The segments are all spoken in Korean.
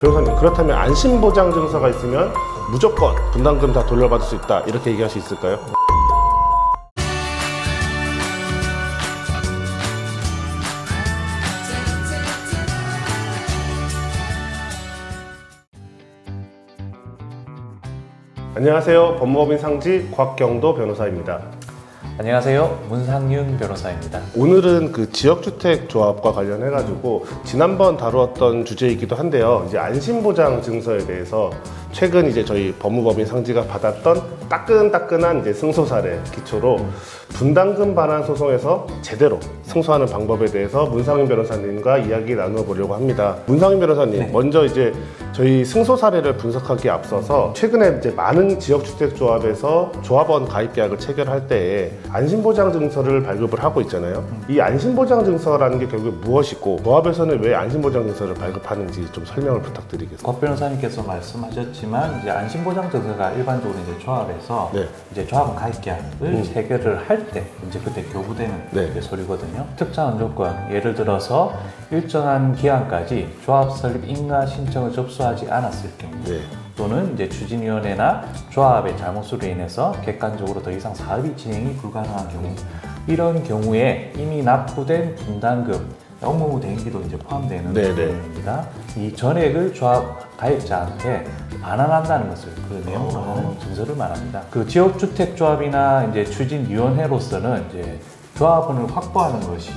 변호사님, 그렇다면 안심보장 증서가 있으면 무조건 분담금 다 돌려받을 수 있다, 이렇게 얘기할 수 있을까요? 안녕하세요. 법무법인 상지 곽경도 변호사입니다. 안녕하세요. 문상윤 변호사입니다. 오늘은 그 지역주택조합과 관련해가지고 지난번 다루었던 주제이기도 한데요. 이제 안심보장 증서에 대해서 최근 이제 저희 법무법인 상지가 받았던 따끈따끈한 이제 승소 사례 기초로 분담금 반환 소송에서 제대로 승소하는 방법에 대해서 문상윤 변호사님과 이야기 나눠보려고 합니다. 문상윤 변호사님, 네. 먼저 이제 저희 승소 사례를 분석하기에 앞서서 최근에 이제 많은 지역주택조합에서 조합원 가입 계약을 체결할 때에 안심보장 증서를 발급을 하고 있잖아요. 이 안심보장 증서라는 게 결국 무엇이고 조합에서는 왜 안심보장 증서를 발급하는지 좀 설명을 부탁드리겠습니다. 곽 변호사님께서 말씀하셨지만 이제 안심보장 증서가 일반적으로 이제 조합에서 네. 이제 조합원 가입 계약을 체결을 할 때 이제 그때 교부되는 네. 이제 소리거든요. 특정한 조건, 예를 들어서 일정한 기한까지 조합 설립 인가 신청을 접수하지 않았을 경우. 네. 또는 이제 추진위원회나 조합의 잘못으로 인해서 객관적으로 더 이상 사업이 진행이 불가능한 경우, 이런 경우에 이미 납부된 분담금, 업무 대행비도 이제 포함되는 네네. 부분입니다. 이 전액을 조합 가입자한테 반환한다는 것을 그 내용으로 하는 증서를 말합니다. 그 지역주택조합이나 이제 추진위원회로서는 이제 조합원을 확보하는 것이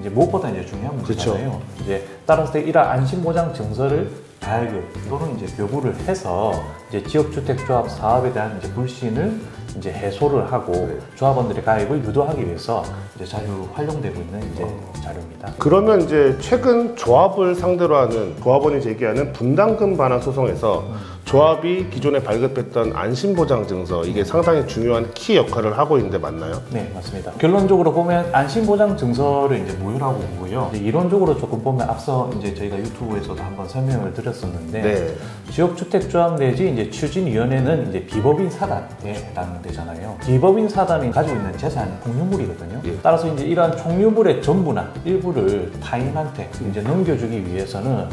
이제 무엇보다 이제 중요한 문제잖아요. 이제 따라서 이러한 안심보장 증서를 발급 또는 이제 교부를 해서 이제 지역주택조합 사업에 대한 이제 불신을 이제 해소를 하고 조합원들의 가입을 유도하기 위해서 이제 자주 활용되고 있는 이제 자료입니다. 그러면 이제 최근 조합을 상대로 하는 조합원이 제기하는 분담금 반환 소송에서 조합이 기존에 발급했던 안심보장 증서, 이게 상당히 중요한 키 역할을 하고 있는데 맞나요? 네, 맞습니다. 결론적으로 보면 안심보장 증서를 이제 무효라고 보고요. 이제 이론적으로 조금 보면 앞서 이제 저희가 유튜브에서도 한번 설명을 드렸었는데 네. 지역주택조합 내지 이제 추진위원회는 이제 비법인 사단에 해당되잖아요. 비법인 사단이 가지고 있는 재산이 총유물이거든요. 예. 따라서 이제 이러한 총유물의 전부나 일부를 타인한테 이제 넘겨주기 위해서는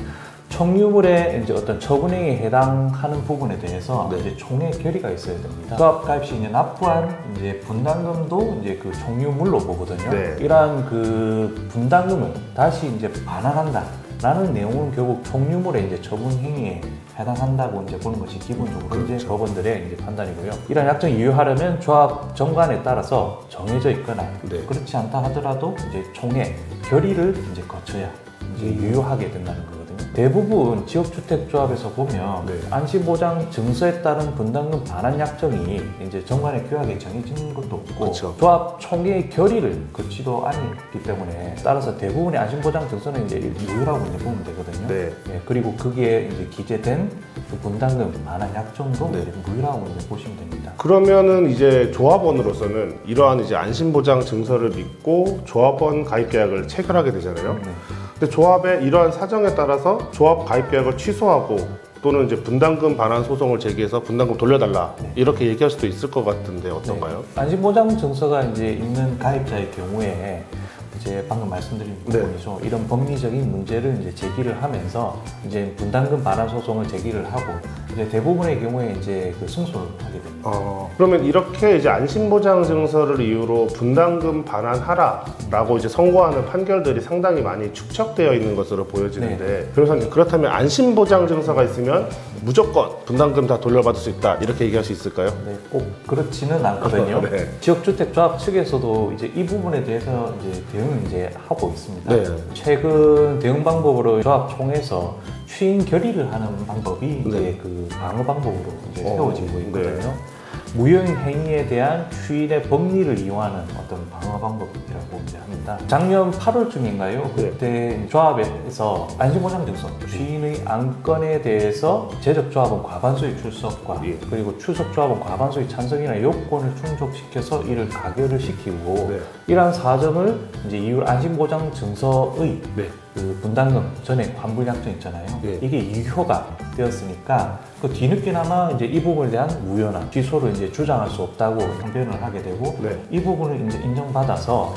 총유물의 이제 어떤 처분행위에 해당하는 부분에 대해서 네. 이제 총회 결의가 있어야 됩니다. 조합 가입 시 이제 납부한 이제 분담금도 이제 그 총유물로 보거든요. 네. 이러한 그 분담금을 다시 이제 반환한다. 라는 내용은 결국 총유물의 이제 처분 행위에 해당한다고 이제 보는 것이 기본적으로 이제 법원들의 이제 판단이고요. 이런 약정이 유효하려면 조합 정관에 따라서 정해져 있거나 네. 그렇지 않다 하더라도 이제 총회 결의를 이제 거쳐야 이제 유효하게 된다는 거거든요. 대부분 지역주택조합에서 보면 네. 안심보장 증서에 따른 분담금 반환 약정이 이제 정관의 규약에 정해진 것도 없고 그쵸. 조합 총회의 결의를 거치도 않기 때문에 따라서 대부분의 안심보장 증서는 이제 무효라고 이제 보면 되거든요. 네. 예, 그리고 거기에 이제 기재된 그 분담금 반환 약정도 네. 이제 무효라고 이제 보시면 됩니다. 그러면은 이제 조합원으로서는 이러한 이제 안심보장 증서를 믿고 조합원 가입 계약을 체결하게 되잖아요. 근데 조합의 이러한 사정에 따라서 조합 가입 계약을 취소하고 또는 이제 분담금 반환 소송을 제기해서 분담금 돌려달라, 이렇게 얘기할 수도 있을 것 같은데 어떤가요? 네. 안심보장 증서가 이제 있는 가입자의 경우에 이제 방금 말씀드린 부분이죠. 이런 법리적인 문제를 이제 제기를 하면서 이제 분담금 반환 소송을 제기를 하고 이제 대부분의 경우에 이제 그 승소를 하게 됩니다. 그러면 이렇게 이제 안심보장 증서를 이유로 분담금 반환하라라고 이제 선고하는 판결들이 상당히 많이 축적되어 있는 것으로 보여지는데, 변호사님, 그렇다면 안심보장 증서가 있으면 무조건 분담금 다 돌려받을 수 있다, 이렇게 얘기할 수 있을까요? 네, 꼭 그렇지는 않거든요. 네. 지역주택조합 측에서도 이제 이 부분에 대해서 이제 대응을 이제 하고 있습니다. 네. 최근 대응 방법으로 조합총회에서 추인 결의를 하는 방법이 이제 네. 그 방어 방법으로 이제 세워지고 있거든요. 네. 무효인 행위에 대한 추인의 법리를 이용하는 어떤 방어 방법이라고 이제 합니다. 작년 8월쯤인가요? 그때 조합에서 안심보장 증서 추인의 안건에 대해서 제적조합원 과반수의 출석과 그리고 출석조합원 과반수의 찬성이나 요건을 충족시켜서 이를 가결을 시키고 이러한 사정을 이제 이후 안심보장 증서의 그 분담금 전액 환불 약정 있잖아요. 이게 유효가 되었으니까 그 뒤늦게나마 이제 이 부분에 대한 무효나 취소를 이제 주장할 수 없다고 항변을 하게 되고 이 부분을 이제 인정받아서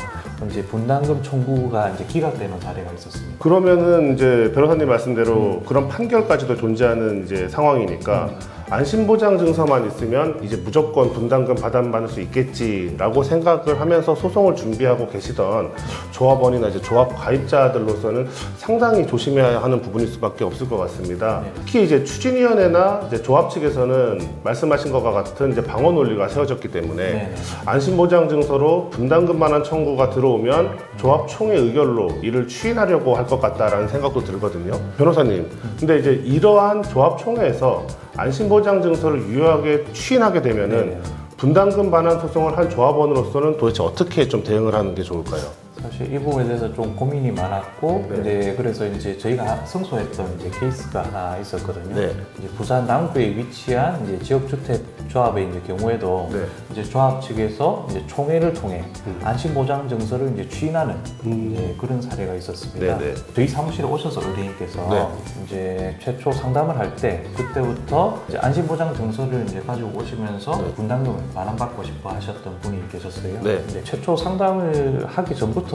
이제 분담금 청구가 이제 기각되는 사례가 있었습니다. 그러면은 이제 변호사님 말씀대로 그런 판결까지도 존재하는 이제 상황이니까 안심보장 증서만 있으면 이제 무조건 분담금 받을 수 있겠지라고 생각을 하면서 소송을 준비하고 계시던 조합원이나 이제 조합 가입자들로서는 상당히 조심해야 하는 부분일 수밖에 없을 것 같습니다. 네. 특히 이제 추진위원회나 이제 조합 측에서는 말씀하신 것과 같은 이제 방어 논리가 세워졌기 때문에 네. 안심보장 증서로 분담금만한 청구가 들어오면 조합 총회 의결로 이를 추인하려고 할 것 같다라는 생각도 들거든요. 변호사님, 근데 이제 이러한 조합 총회에서 안심보장 증서를 유효하게 추인하게 되면은 네. 분담금 반환 소송을 한 조합원으로서는 도대체 어떻게 좀 대응을 하는 게 좋을까요? 사실 이 부분에 대해서 좀 고민이 많았고, 네. 네, 그래서 이제 저희가 승소했던 이제 케이스가 하나 있었거든요. 네. 이제 부산 남구에 위치한 이제 지역주택 조합의 이제 경우에도 네. 이제 조합 측에서 이제 총회를 통해 안심보장 증서를 이제 추인하는 이제 그런 사례가 있었습니다. 네, 네. 저희 사무실에 오셔서 의뢰인께서 네. 이제 최초 상담을 할 때 그때부터 이제 안심보장 증서를 이제 가지고 오시면서 네. 분담금을 반환받고 싶어 하셨던 분이 계셨어요. 네. 이제 최초 상담을 하기 전부터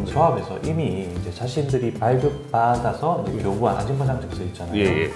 조합에서 이미 이제 자신들이 발급받아서 이제 교부한 안심보장 증서 있잖아요. 예.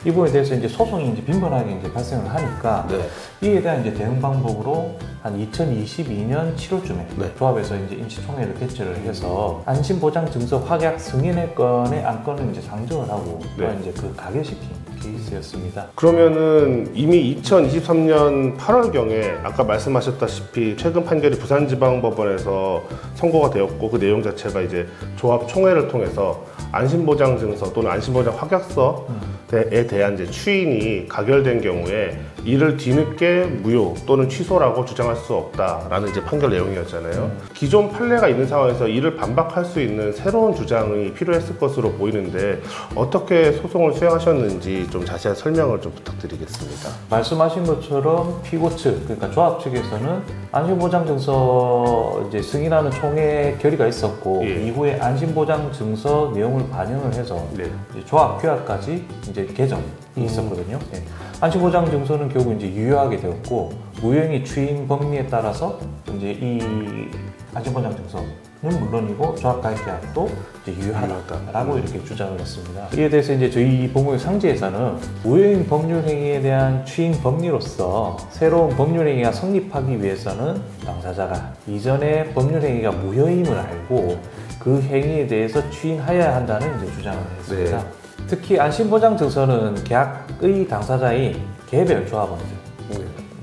이 부분에 대해서 이제 소송이 이제 빈번하게 이제 발생을 하니까 네. 이에 대한 이제 대응 방법으로 한 2022년 7월쯤에 네. 조합에서 이제 임시총회를 개최를 해서 안심보장 증서 확약 승인의 건의 안건을 이제 상정을 하고 네. 또 이제 그 가결시킨 케이스였습니다. 그러면은 이미 2023년 8월경에 아까 말씀하셨다시피 최근 판결이 부산지방법원에서 선고가 되었고 그 내용 자체가 이제 조합 총회를 통해서 안심보장 증서 또는 안심보장 확약서에 대한 이제 추인이 가결된 경우에 이를 뒤늦게 무효 또는 취소라고 주장할 수 없다라는 이제 판결 내용이었잖아요. 기존 판례가 있는 상황에서 이를 반박할 수 있는 새로운 주장이 필요했을 것으로 보이는데 어떻게 소송을 수행하셨는지 좀 자세한 설명을 좀 부탁드리겠습니다. 말씀하신 것처럼 피고 측, 그러니까 조합 측에서는 안심보장 증서 이제 승인하는 총회 결의가 있었고 예. 이후에 안심보장 증서 내용을 반영을 해서 네. 이제 조합 규약까지 이제 개정이 있었거든요. 예. 안심보장 증서는 결국 이제 유효하게 되었고 무효행위 추인 법리에 따라서 이제 이 안심보장 증서는 물론이고 조합 가입 계약도 이제 유효하다라고 이렇게 주장을 했습니다. 이에 대해서 이제 저희 법무의 상지에서는 무효인 법률 행위에 대한 추인 법리로서 새로운 법률 행위가 성립하기 위해서는 당사자가 이전의 법률 행위가 무효임을 알고 그 행위에 대해서 추인하여야 한다는 이제 주장을 했습니다. 네. 특히 안심보장 증서는 계약의 당사자인 개별 조합원들,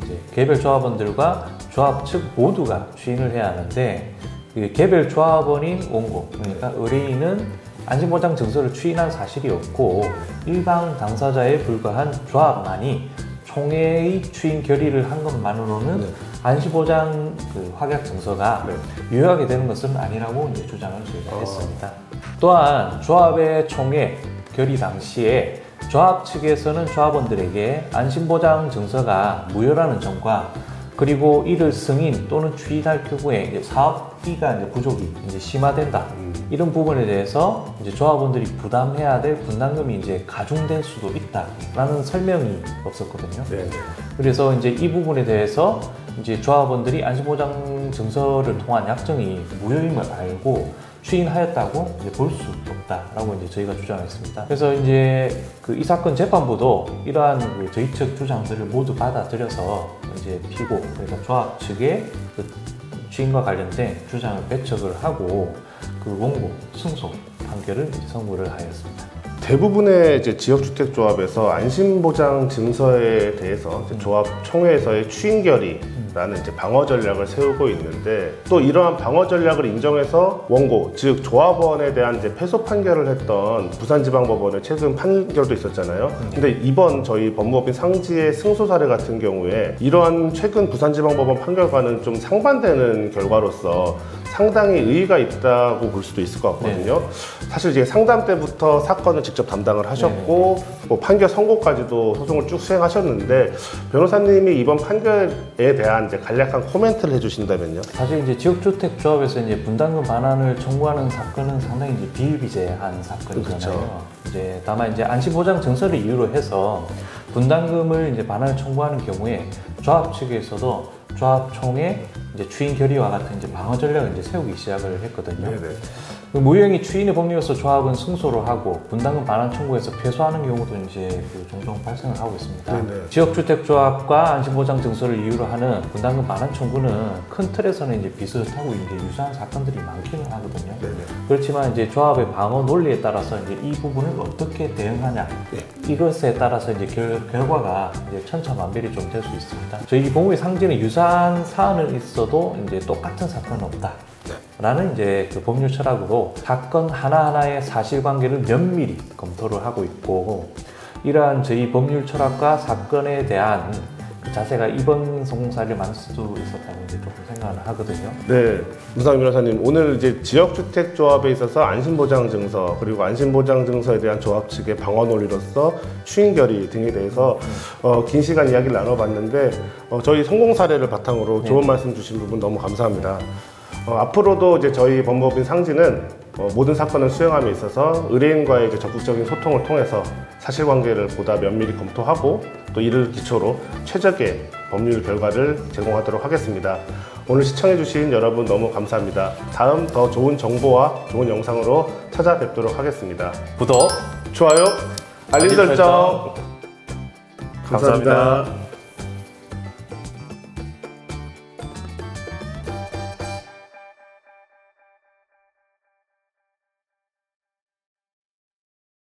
이제 개별 조합원들과 조합 측 모두가 추인을 해야 하는데 그 개별 조합원인 원고, 그러니까 의뢰인은 안심보장 증서를 추인한 사실이 없고 일반 당사자에 불과한 조합만이 총회의 추인 결의를 한 것만으로는 네. 안심보장 그 확약 증서가 네. 유효하게 되는 것은 아니라고 이제 주장을 저희가 했습니다. 또한 조합의 총회 결의 당시에 조합 측에서는 조합원들에게 안심보장 증서가 무효라는 점과 그리고 이를 승인 또는 추인할 경우에 이제 사업비가 이제 부족이 이제 심화된다. 이런 부분에 대해서 이제 조합원들이 부담해야 될 분담금이 이제 가중될 수도 있다라는 설명이 없었거든요. 네. 그래서 이제 이 부분에 대해서 이제 조합원들이 안심보장 증서를 통한 약정이 무효임을 알고 추인하였다고 이제 볼 수 없다라고 이제 저희가 주장했습니다. 그래서 이제 그 이 사건 재판부도 이러한 그 저희 측 주장들을 모두 받아들여서 이제 피고 그러니까 조합 측의 그 추인과 관련된 주장을 배척을 하고 그 원고 승소 판결을 이제 선고를 하였습니다. 대부분의 이제 지역주택조합에서 안심보장 증서에 대해서 이제 조합 총회에서의 추인 결의라는 이제 방어 전략을 세우고 있는데 또 이러한 방어 전략을 인정해서 원고 즉 조합원에 대한 이제 패소 판결을 했던 부산지방법원의 최근 판결도 있었잖아요. 근데 이번 저희 법무법인 상지의 승소 사례 같은 경우에 이러한 최근 부산지방법원 판결과는 좀 상반되는 결과로서 상당히 의의가 있다고 볼 수도 있을 것 같거든요. 사실 이제 상담 때부터 사건을 직접 담당을 하셨고 뭐 판결 선고까지도 소송을 쭉 수행하셨는데 변호사님이 이번 판결에 대한 이제 간략한 코멘트를 해주신다면요. 사실 이제 지역주택 조합에서 이제 분담금 반환을 청구하는 사건은 상당히 이제 비일비재한 사건이잖아요. 그렇죠. 이제 다만 이제 안심보장 증서를 이유로 해서 분담금을 이제 반환을 청구하는 경우에 조합 측에서도 조합총회 이제 추인 결의와 같은 이제 방어 전략을 이제 세우기 시작을 했거든요. 네네. 그 무효행위 추인의 법리로서 조합은 승소를 하고 분담금 반환 청구해서 패소하는 경우도 이제 종종 발생을 하고 있습니다. 네네. 지역주택조합과 안심보장 증서를 이유로 하는 분담금 반환 청구는 큰 틀에서는 이제 비슷하고 이제 유사한 사건들이 많기는 하거든요. 네네. 그렇지만 이제 조합의 방어 논리에 따라서 이제 이 부분을 어떻게 대응하냐 이것에 따라서 이제 결과가 이제 천차만별이 좀 될 수 있습니다. 저희 법무의 상지는 유사한 사안은 있어도 이제 똑같은 사건은 없다. 라는 이제 그 법률 철학으로 사건 하나하나의 사실관계를 면밀히 검토를 하고 있고 이러한 저희 법률 철학과 사건에 대한 그 자세가 이번 송사를 만들 수 있었다고 이제 조금 생각을 하거든요. 네, 문상민 변호사님 오늘 이제 지역주택조합에 있어서 안심보장증서 그리고 안심보장증서에 대한 조합 측의 방어 논리로서 추인결의 등에 대해서 긴 시간 이야기를 나눠봤는데 저희 성공 사례를 바탕으로 좋은 말씀 주신 부분 너무 감사합니다. 앞으로도 이제 저희 법무법인 상지는 모든 사건을 수행함에 있어서 의뢰인과의 이제 적극적인 소통을 통해서 사실관계를 보다 면밀히 검토하고 또 이를 기초로 최적의 법률 결과를 제공하도록 하겠습니다. 오늘 시청해주신 여러분 너무 감사합니다. 다음 더 좋은 정보와 좋은 영상으로 찾아뵙도록 하겠습니다. 구독, 좋아요, 알림 설정. 감사합니다. 감사합니다.